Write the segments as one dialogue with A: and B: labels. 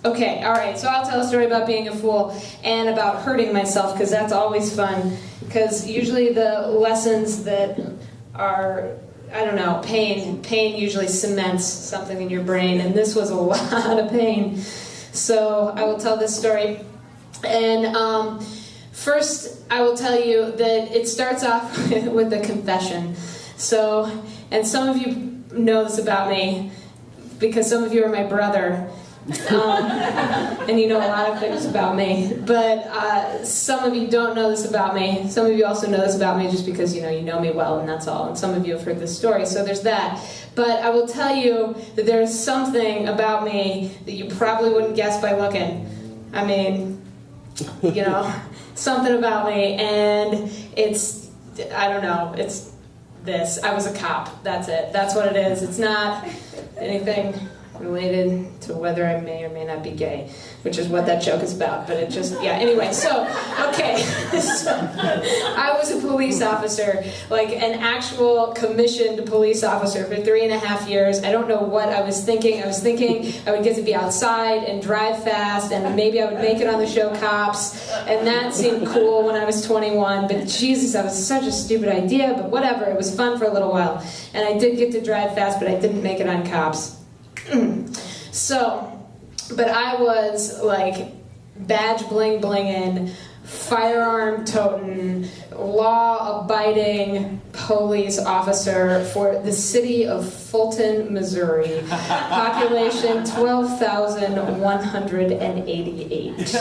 A: Okay, all right, so I'll tell a story about being a fool and about hurting myself, because that's always fun. Because usually the lessons that are, I don't know, pain usually cements something in your brain, and this was a lot of pain. So I will tell this story. And first, I will tell you that it starts off with a confession. So, and some of you know this about me, because some of you are my brother. And you know a lot of things about me, but some of you don't know this about me. Some of you also know this about me just because you know me well, and that's all. And some of you have heard this story, so there's that. But I will tell you that there is something about me that you probably wouldn't guess by looking. I mean, something about me, and it's, I don't know, it's this. I was a cop. That's it. That's what it is. It's not anything related to whether I may or may not be gay, which is what that joke is about, but it just, yeah, anyway, so, okay, so, I was a police officer, like an actual commissioned police officer for 3.5 years. I don't know what I was thinking. I was thinking I would get to be outside and drive fast, and maybe I would make it on the show Cops, and that seemed cool when I was 21, but Jesus, that was such a stupid idea, but whatever, it was fun for a little while, and I did get to drive fast, but I didn't make it on Cops. So, but I was like badge bling blinging, firearm toting, law abiding police officer for the city of Fulton, Missouri. Population 12,188.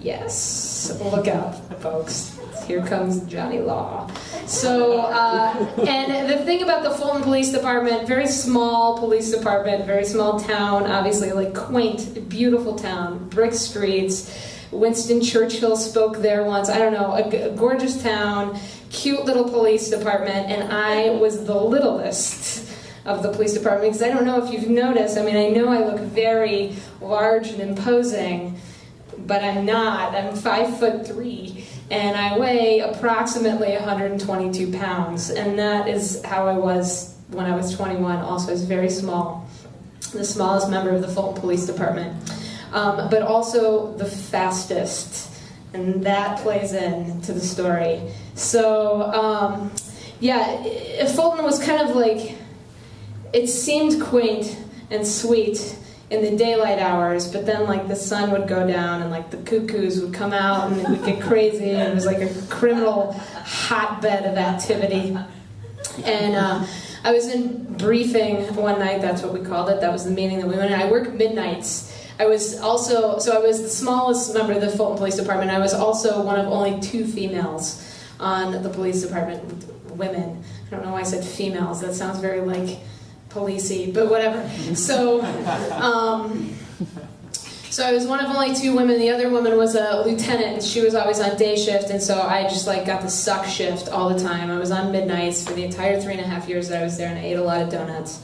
A: Yes, look out, folks. Here comes Johnny Law. So, and the thing about the Fulton Police Department, very small police department, very small town, obviously, like quaint, beautiful town, brick streets. Winston Churchill spoke there once. I don't know, a gorgeous town, cute little police department, and I was the littlest of the police department, because I don't know if you've noticed, I mean, I know I look very large and imposing, but I'm not. I'm 5'3", and I weigh approximately 122 pounds, and that is how I was when I was 21. Also, I was very small, the smallest member of the Fulton Police Department, but also the fastest, and that plays into the story. So, yeah, Fulton was kind of like, it seemed quaint and sweet in the daylight hours, but then like the sun would go down and like the cuckoos would come out and it would get crazy, and it was like a criminal hotbed of activity. And I was in briefing one night, that's what we called it, that was the meeting that we went in. I worked midnights. I was also, so I was the smallest member of the Fulton Police Department. I was also one of only 2 females on the police department, women. I don't know why I said females, that sounds very like policey, but whatever. So, so I was one of only 2 women. The other woman was a lieutenant, and she was always on day shift, and so I just like got the suck shift all the time. I was on midnights for the entire 3.5 years that I was there, and I ate a lot of donuts.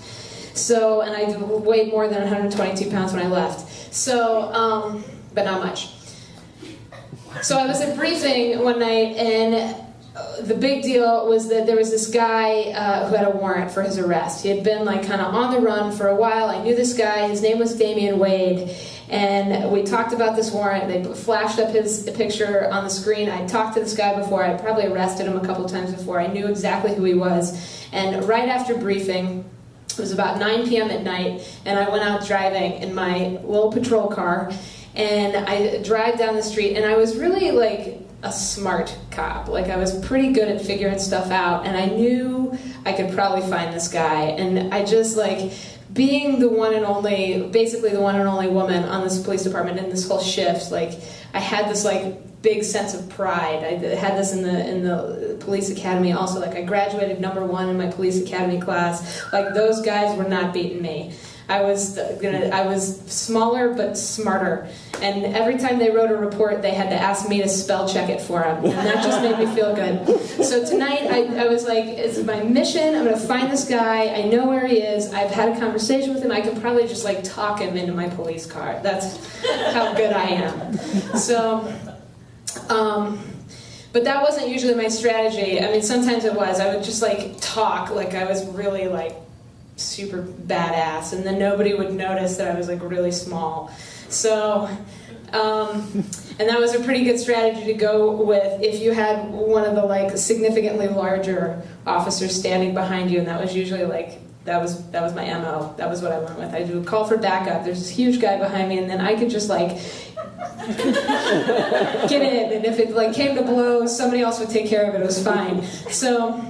A: So, and I weighed more than 122 pounds when I left. So, but not much. So I was at briefing one night, and the big deal was that there was this guy who had a warrant for his arrest. He had been like kind of on the run for a while. I knew this guy. His name was Damian Wade, and we talked about this warrant. They flashed up his picture on the screen. I talked to this guy before. I probably arrested him a couple times before. I knew exactly who he was. And right after briefing, it was about 9 p.m. at night, and I went out driving in my little patrol car, and I drive down the street, and I was really like a smart cop. Like, I was pretty good at figuring stuff out, and I knew I could probably find this guy. And I just, like, being the one and only, basically the one and only woman on this police department in this whole shift, like, I had this, like, big sense of pride. I had this in the police academy also. Like, I graduated #1 in my police academy class. Like, those guys were not beating me. I was smaller but smarter, and every time they wrote a report, they had to ask me to spell check it for them, and that just made me feel good. So tonight, I was like, it's my mission. I'm going to find this guy. I know where he is. I've had a conversation with him. I could probably just like talk him into my police car. That's how good I am. So, but that wasn't usually my strategy. I mean, sometimes it was. I would just like talk like I was really like super badass, and then nobody would notice that I was like really small. So, and that was a pretty good strategy to go with if you had one of the like significantly larger officers standing behind you, and that was usually like, that was my MO. That was what I went with. I would call for backup. There's this huge guy behind me, and then I could just like get in, and if it like came to blows, somebody else would take care of it. It was fine. So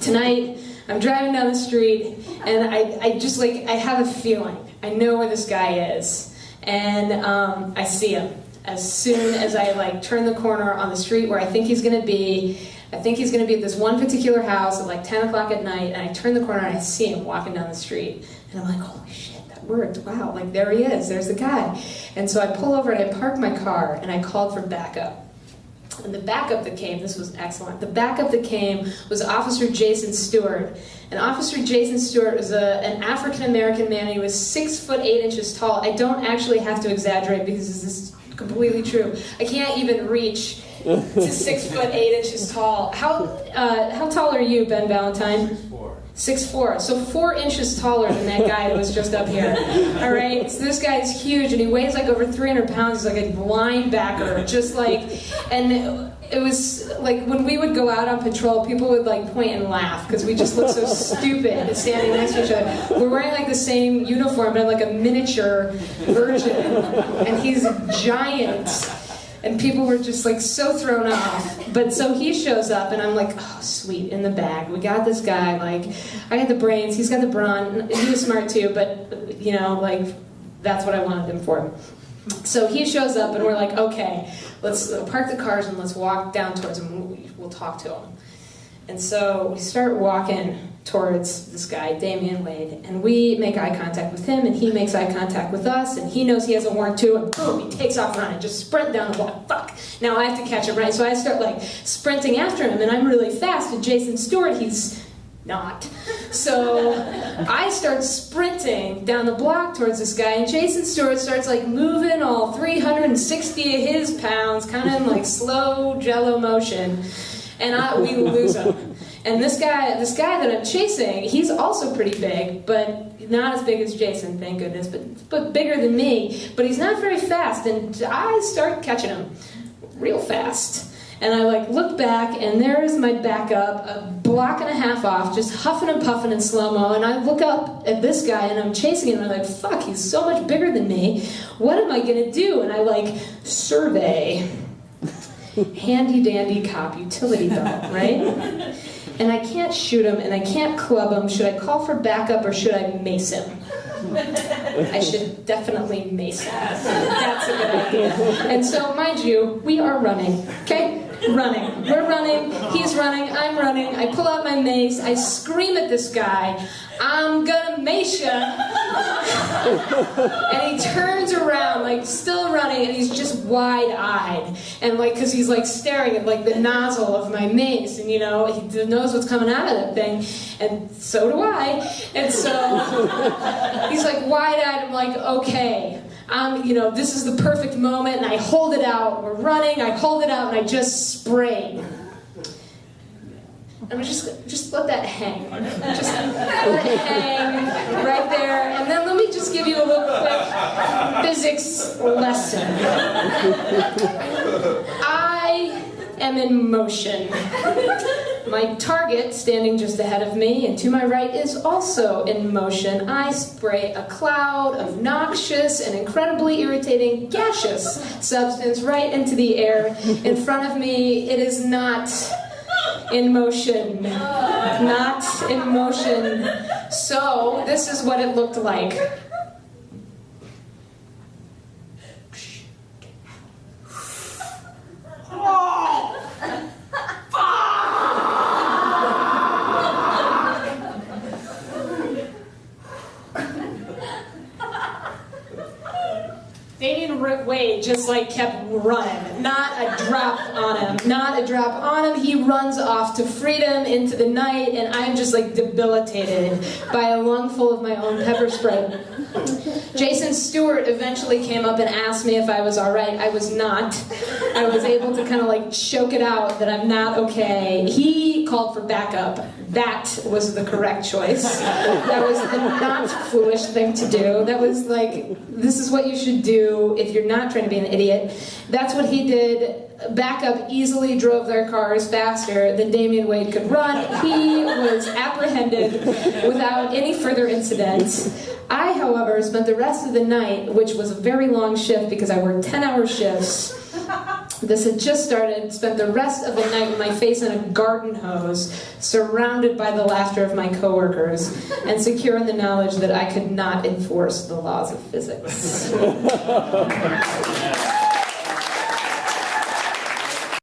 A: tonight, I'm driving down the street, and I just like, I have a feeling. I know where this guy is, and I see him. As soon as I like turn the corner on the street where I think he's gonna be, I think he's gonna be at this one particular house at like 10 o'clock at night, and I turn the corner and I see him walking down the street, and I'm like, holy shit, that worked, wow, like there he is, there's the guy. And so I pull over and I park my car, and I called for backup. And the backup that came, this was excellent, the backup that came was Officer Jason Stewart. And Officer Jason Stewart was an African-American man. He was 6 foot 8 inches tall. I don't actually have to exaggerate because this is completely true. I can't even reach to 6 foot 8 inches tall. How tall are you, Ben Valentine? 6'4". So 4 inches taller than that guy that was just up here. All right? So this guy is huge, and he weighs like over 300 pounds. He's like a linebacker, just like, and it was like when we would go out on patrol, people would like point and laugh because we just looked so stupid standing next to each other. We're wearing like the same uniform, but like a miniature version, and he's giant. And people were just like so thrown off. But so he shows up, and I'm like, oh, sweet, in the bag. We got this guy, like, I got the brains, he's got the brawn. He was smart too, but, you know, like, that's what I wanted him for. So he shows up, and we're like, okay, let's park the cars and let's walk down towards him. We'll talk to him. And so we start walking towards this guy, Damian Wade, and we make eye contact with him, and he makes eye contact with us, and he knows he has a warrant too, and boom, he takes off running, just sprint down the block. Fuck! Now I have to catch him, right? So I start like sprinting after him, and I'm really fast, and Jason Stewart, he's not. So I start sprinting down the block towards this guy, and Jason Stewart starts like moving all 360 of his pounds, kind of in like slow jello motion, and we lose him. And this guy that I'm chasing, he's also pretty big, but not as big as Jason, thank goodness, but bigger than me. But he's not very fast, and I start catching him real fast. And I like look back, and there's my backup, a block and a half off, just huffing and puffing in slow-mo. And I look up at this guy, and I'm chasing him, and I'm like, fuck, he's so much bigger than me. What am I gonna do? And I like survey. Handy-dandy cop utility belt, right? And I can't shoot him, and I can't club him. Should I call for backup, or should I mace him? I should definitely mace him. That's a good idea. And so, mind you, we are running, okay? Running. We're running, he's running, I'm running. I pull out my mace, I scream at this guy, I'm gonna mace ya. And he turns around, like, still running, and he's just wide-eyed. And, like, because he's, like, staring at, like, the nozzle of my mace, and, you know, he knows what's coming out of that thing, and so do I. And so, he's, like, wide-eyed, I'm like, okay. You know, this is the perfect moment, and I hold it out. We're running, I hold it out, and I just spray. And just let that hang. Just let it hang right there. And then let me just give you a little quick physics lesson. I am in motion. My target, standing just ahead of me and to my right, is also in motion. I spray a cloud of noxious and incredibly irritating gaseous substance right into the air in front of me. It is not in motion. Not in motion. So, this is what it looked like. Damian Wade just like kept running. Not a drop on him. Not a drop on him. He runs off to freedom into the night, and I'm just like debilitated by a lungful of my own pepper spray. Jason Stewart eventually came up and asked me if I was alright. I was not. I was able to kind of like choke it out that I'm not okay. He called for backup. That was the correct choice. That was the not foolish thing to do. That was like, this is what you should do if you're not trying to be an idiot. That's what he did. Backup easily drove their cars faster than Damian Wade could run. He was apprehended without any further incident. I, however, spent the rest of the night, which was a very long shift because I worked 10-hour shifts. This had just started, spent the rest of the night with my face in a garden hose, surrounded by the laughter of my coworkers, and secure in the knowledge that I could not enforce the laws of physics.